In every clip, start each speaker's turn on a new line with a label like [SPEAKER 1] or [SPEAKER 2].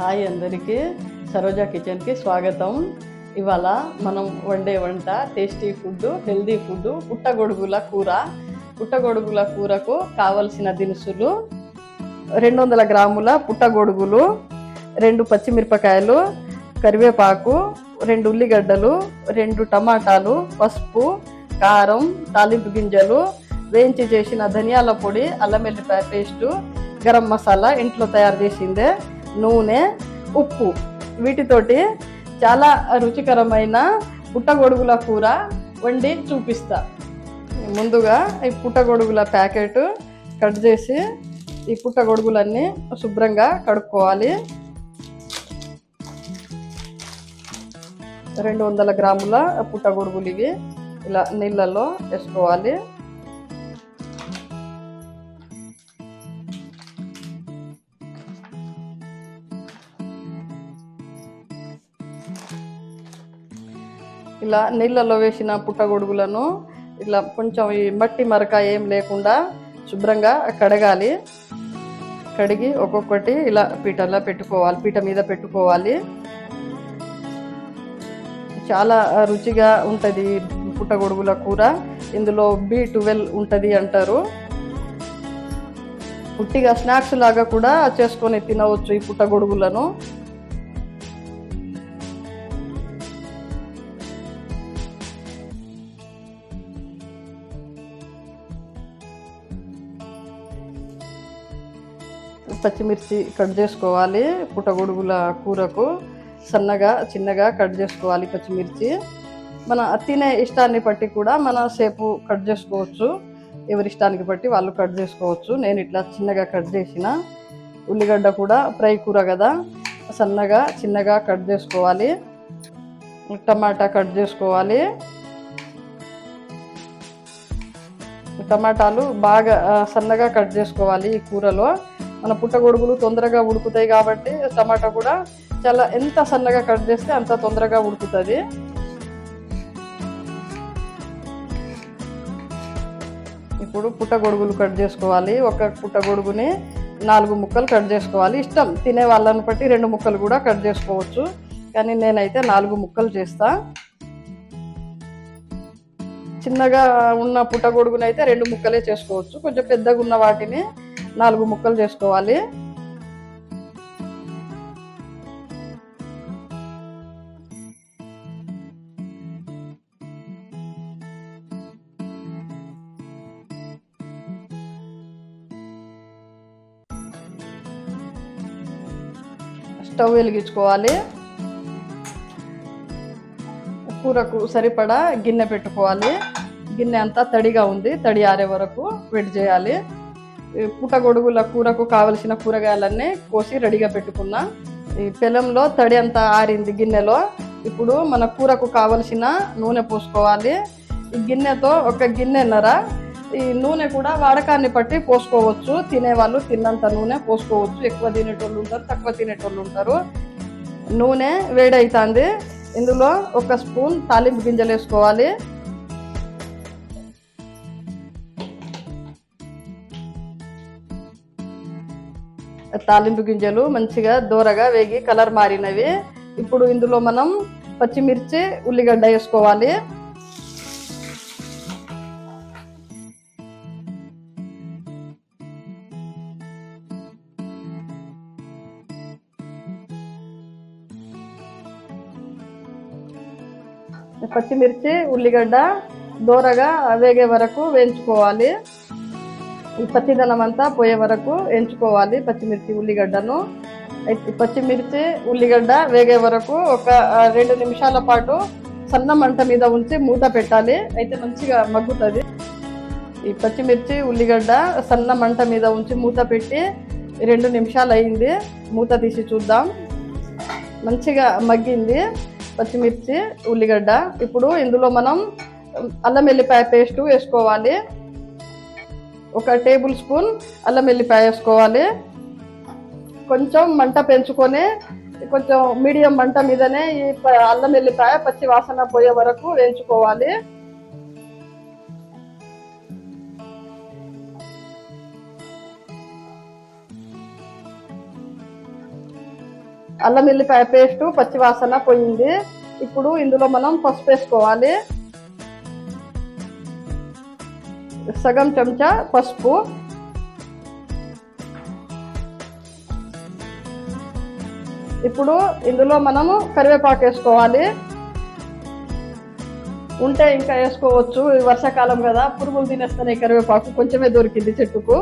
[SPEAKER 1] Hi అందరికీ, సరోజా కిచెన్కి స్వాగతం. ఇవాళ మనం వండే వంట టేస్టీ ఫుడ్, హెల్దీ ఫుడ్, పుట్టగొడుగుల కూర. పుట్టగొడుగుల కూరకు కావలసిన దినుసులు: 200 గ్రాముల పుట్టగొడుగులు, 2 పచ్చిమిరపకాయలు, కరివేపాకు, 2 ఉల్లిగడ్డలు, 2 టమాటాలు, పసుపు, కారం, తాలింపు గింజలు, వేయించి చేసిన ధనియాల పొడి, అల్లం వెల్లిపాయ పేస్టు, గరం మసాలా ఇంట్లో తయారు చేసిందే, నూనె, ఉప్పు. వీటితోటి చాలా రుచికరమైన పుట్టగొడుగుల కూర వండి చూపిస్తా. ముందుగా ఈ పుట్టగొడుగుల ప్యాకెట్ కట్ చేసి ఈ పుట్టగొడుగులన్నీ శుభ్రంగా కడుక్కోవాలి. 200 గ్రాముల పుట్టగొడుగులు ఇవి ఇలా నీళ్ళల్లో వేసుకోవాలి. ఇలా నీళ్ళల్లో వేసిన పుట్టగొడుగులను ఇలా కొంచెం ఈ మట్టి మరక ఏం లేకుండా శుభ్రంగా కడగాలి. కడిగి ఒక్కొక్కటి ఇలా పీట మీద పెట్టుకోవాలి. చాలా రుచిగా ఉంటుంది పుట్టగొడుగుల కూర. ఇందులో B12 ఉంటుంది అంటారు. పుట్టిగా స్నాక్స్ లాగా కూడా చేసుకొని తినవచ్చు ఈ పుట్టగొడుగులను. పచ్చిమిర్చి కట్ చేసుకోవాలి. పుట్టగొడుగుల కూరకు సన్నగా చిన్నగా కట్ చేసుకోవాలి పచ్చిమిర్చి. మన తినే ఇష్టాన్ని బట్టి కూడా మన సేపు కట్ చేసుకోవచ్చు. ఎవరి ఇష్టానికి బట్టి వాళ్ళు కట్ చేసుకోవచ్చు. నేను ఇట్లా చిన్నగా కట్ చేసిన. ఉల్లిగడ్డ కూడా ఫ్రై కూర కదా, సన్నగా చిన్నగా కట్ చేసుకోవాలి. టమాటా కట్ చేసుకోవాలి. టమాటాలు బాగా సన్నగా కట్ చేసుకోవాలి. ఈ కూరలో మన పుట్టగొడుగులు తొందరగా ఉడుకుతాయి కాబట్టి టమాటా కూడా చాలా ఎంత సన్నగా కట్ చేస్తే అంత తొందరగా ఉడుకుతుంది. ఇప్పుడు పుట్టగొడుగులు కట్ చేసుకోవాలి. ఒక పుట్టగొడుగుని 4 ముక్కలు కట్ చేసుకోవాలి. ఇష్టం తినే వాళ్ళని బట్టి 2 ముక్కలు కూడా కట్ చేసుకోవచ్చు, కానీ నేనైతే 4 ముక్కలు చేస్తా. చిన్నగా ఉన్న పుట్టగొడుగుని అయితే 2 ముక్కలే చేసుకోవచ్చు. కొంచెం పెద్దగా ఉన్న వాటిని 4 ముక్కలు చేసుకోవాలి. స్టవ్ వెలిగించుకోవాలి. కూరకు సరిపడా గిన్నె పెట్టుకోవాలి. గిన్నె అంతా తడిగా ఉంది, తడి ఆరే వరకు వెయిట్ చేయాలి. పుట్టగొడుగుల కూరకు కావలసిన కూరగాయలన్నీ కోసి రెడీగా పెట్టుకున్నా. ఈ పెనంలో తడి అంతా ఆరింది గిన్నెలో. ఇప్పుడు మన కూరకు కావలసిన నూనె పోసుకోవాలి. ఈ గిన్నెతో ఒక గిన్నెన్నర. ఈ నూనె కూడా వాడకాన్ని బట్టి పోసుకోవచ్చు. తినేవాళ్ళు తిన్నంత నూనె పోసుకోవచ్చు. ఎక్కువ తినేటోళ్ళు ఉంటారు, తక్కువ తినేటోళ్ళు ఉంటారు. నూనె వేడవుతుంది. ఇందులో 1 స్పూన్ తాలింపు గింజలు వేసుకోవాలి. తాలింపు గింజలు మంచిగా దూరగా వేగి కలర్ మారినవి. ఇప్పుడు ఇందులో మనం పచ్చిమిర్చి, ఉల్లిగడ్డ వేసుకోవాలి. పచ్చిమిర్చి, ఉల్లిగడ్డ దూరగా వేగే వరకు వేయించుకోవాలి. ఈ పచ్చిదనం అంతా పోయే వరకు ఎంచుకోవాలి పచ్చిమిర్చి ఉల్లిగడ్డను. పచ్చిమిర్చి ఉల్లిగడ్డ వేగే వరకు ఒక 2 నిమిషాల పాటు సన్న మంట మీద ఉంచి మూత పెట్టాలి. అయితే మంచిగా మగ్గుతుంది. ఈ పచ్చిమిర్చి ఉల్లిగడ్డ సన్న మంట మీద ఉంచి మూత పెట్టి 2 నిమిషాలు అయింది. మూత తీసి చూద్దాం. మంచిగా మగ్గింది పచ్చిమిర్చి ఉల్లిగడ్డ. ఇప్పుడు ఇందులో మనం అల్లం వెల్లిపాయ పేస్టు వేసుకోవాలి. 1 టేబుల్ స్పూన్ అల్లం వెల్లిపాయ వేసుకోవాలి. కొంచెం మంట పెంచుకొని కొంచెం మీడియం మంట మీదనే ఈ అల్లం వెల్లిపాయ పచ్చి వాసన పోయే వరకు వేయించుకోవాలి. అల్లం వెల్లిపాయ పేస్ట్ పచ్చి వాసన పోయింది. ఇప్పుడు ఇందులో మనం పసుపు వేసుకోవాలి. సగం చెంచా పసుపు, ఇప్పుడు ఇందులో మనము కరివేపాకు వేసుకోవాలి. ఉంటే ఇంకా వేసుకోవచ్చు, వర్షాకాలం కదా, పురుగులు తినేస్తున్నాయి. కరివేపాకు కొంచెమే దొరికింది చెట్టుకు.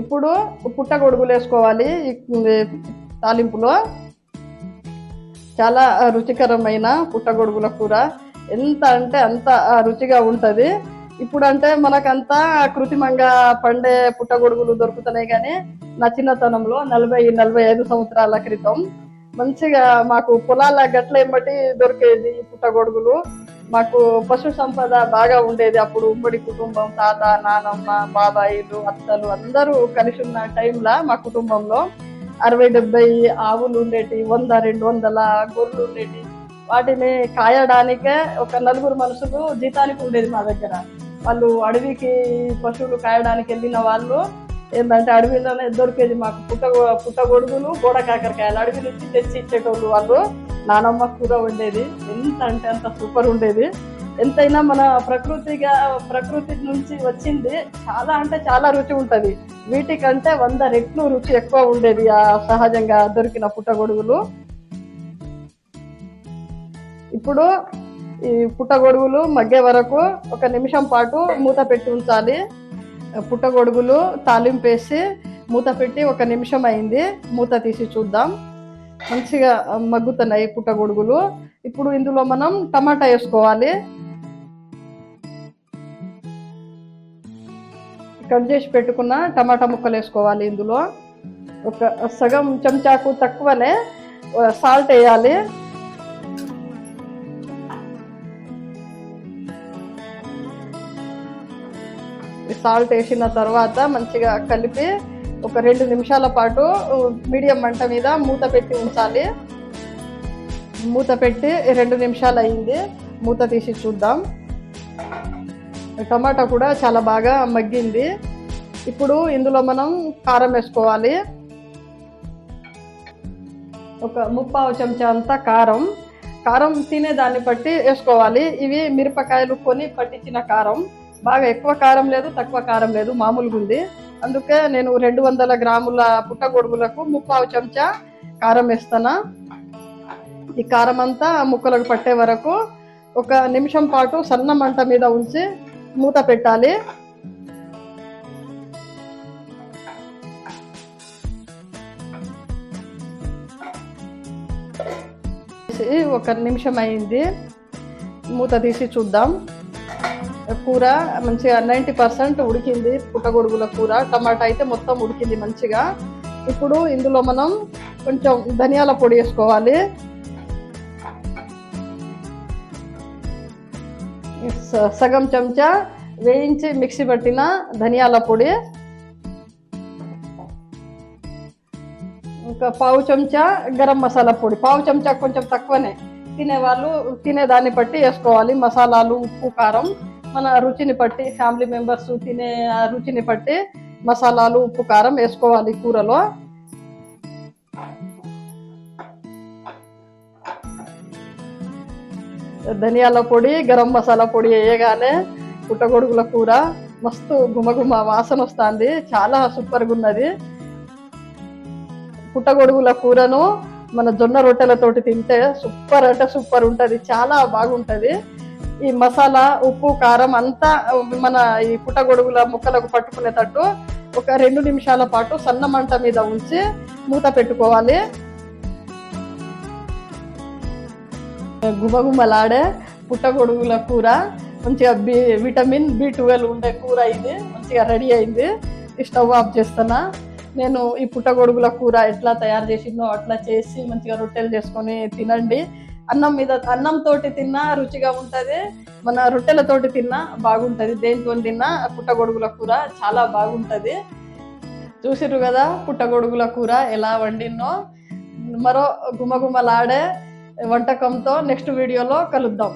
[SPEAKER 1] ఇప్పుడు పుట్టగొడుగులు వేసుకోవాలి తాలింపులో. చాలా రుచికరమైన పుట్టగొడుగుల కూర, ఎంత అంటే అంత రుచిగా ఉంటుంది. ఇప్పుడు అంటే మనకంతా కృత్రిమంగా పండే పుట్టగొడుగులు దొరుకుతున్నాయి, కానీ నా చిన్నతనంలో 40-45 సంవత్సరాల క్రితం మంచిగా మాకు పొలాల గట్ల ఏమటి దొరికేది పుట్టగొడుగులు. మాకు పశు సంపద బాగా ఉండేది అప్పుడు. ఉమ్మడి కుటుంబం, తాత, నానమ్మ, బాబాయిలు, అత్తలు అందరూ కలిసి ఉన్న టైంలో మా కుటుంబంలో 60-70 ఆవులు ఉండేటి, 100-200 గొర్రెలు ఉండేటి. వాటిని కాయడానికే ఒక 4 మనుషులు జీతానికి ఉండేది మా దగ్గర. వాళ్ళు అడవికి పశువులు కాయడానికి వెళ్ళిన వాళ్ళు ఏంటంటే అడవిలోనే దొరికేది మాకు పుట్టగొడుగులు, గోడ కాకరకాయలు అడవి నుంచి తెచ్చి ఇచ్చేటోళ్ళు వాళ్ళు. నానమ్మ కూర ఉండేది, ఎంత అంటే అంత సూపర్ ఉండేది. ఎంతైనా మన ప్రకృతి నుంచి వచ్చింది చాలా అంటే చాలా రుచి ఉంటుంది. వీటికంటే 100 రెట్లు రుచి ఎక్కువ ఉండేది ఆ సహజంగా దొరికిన పుట్టగొడుగులు. ఇప్పుడు ఈ పుట్టగొడుగులు మగ్గే వరకు 1 నిమిషం పాటు మూత పెట్టి ఉంచాలి. పుట్టగొడుగులు తాలింపు వేసి మూత పెట్టి 1 నిమిషం అయింది. మూత తీసి చూద్దాం. మంచిగా మగ్గుతున్నాయి పుట్టగొడుగులు. ఇప్పుడు ఇందులో మనం టమాటా వేసుకోవాలి. కట్ చేసి పెట్టుకున్న టమాటా ముక్కలు వేసుకోవాలి. ఇందులో ఒక సగం చెంచాకు తక్కువనే సాల్ట్ వేయాలి. సాల్ట్ వేసిన తర్వాత మంచిగా కలిపి 2 నిమిషాల పాటు మీడియం మంట మీద మూత పెట్టి ఉంచాలి. మూత పెట్టి 2 నిమిషాలు అయింది. మూత తీసి చూద్దాం. టమాటా కూడా చాలా బాగా మగ్గింది. ఇప్పుడు ఇందులో మనం కారం వేసుకోవాలి. 1/4 చెంచా అంతా కారం తినే దాన్ని బట్టి వేసుకోవాలి. ఇవి మిరపకాయలు కొని పట్టించిన కారం. బాగా ఎక్కువ కారం లేదు, తక్కువ కారం లేదు, మామూలుగా ఉంది. అందుకే నేను 200 గ్రాముల పుట్టగొడుగులకు 1/4 చెంచా కారం వేస్తాను. ఈ కారం అంతా ముక్కలకు పట్టే వరకు 1 నిమిషం పాటు సన్న మంట మీద ఉంచి మూత పెట్టాలి. తీసి 1 నిమిషం అయింది. మూత తీసి చూద్దాం. కూర మంచిగా 90% ఉడికింది. పుట్టగొడుగుల కూర, టమాటా అయితే మొత్తం ఉడికింది మంచిగా. ఇప్పుడు ఇందులో మనం కొంచెం ధనియాల పొడి వేసుకోవాలి. సగం చెంచా వేయించి మిక్సీ పట్టిన ధనియాల పొడి, 1/4 చెంచా గరం మసాలా పొడి. 1/4 చెంచా కొంచెం తక్కువనే, తినేవాళ్ళు తినేదాన్ని బట్టి వేసుకోవాలి. మసాలాలు, ఉప్పు, కారం మన రుచిని బట్టి, ఫ్యామిలీ మెంబర్స్ తినే రుచిని బట్టి మసాలాలు, ఉప్పు, కారం వేసుకోవాలి కూరలో. ధనియాల పొడి, గరం మసాలా పొడి వేయగానే పుట్టగొడుగుల కూర మస్తు గుమగుమ వాసన వస్తుంది. చాలా సూపర్గా ఉన్నది. పుట్టగొడుగుల కూరను మన జొన్న రొట్టెలతోటి తింటే సూపర్ అంటే సూపర్ ఉంటుంది, చాలా బాగుంటుంది. ఈ మసాలా, ఉప్పు, కారం అంతా మన ఈ పుట్టగొడుగుల ముక్కలకు పట్టుకునేటట్టు 2 నిమిషాల పాటు సన్న మంట మీద ఉంచి మూత పెట్టుకోవాలి. గుమగుమలాడే పుట్టగొడుగుల కూర, మంచిగా విటమిన్ B12 ఉండే కూర ఇది మంచిగా రెడీ అయింది. స్టవ్ ఆఫ్ చేస్తున్నా. నేను ఈ పుట్టగొడుగుల కూర ఎట్లా తయారు చేసిందో అట్లా చేసి మంచిగా రొట్టెలు చేసుకొని తినండి. అన్నంతో తిన్నా రుచిగా ఉంటుంది, మన రొట్టెలతోటి తిన్నా బాగుంటుంది. దేనితో తిన్నా పుట్టగొడుగుల కూర చాలా బాగుంటుంది. చూసిర్రు కదా పుట్టగొడుగుల కూర ఎలా వండినో. మరో గుమగుమలాడే వంటకంతో నెక్స్ట్ వీడియోలో కలుద్దాం.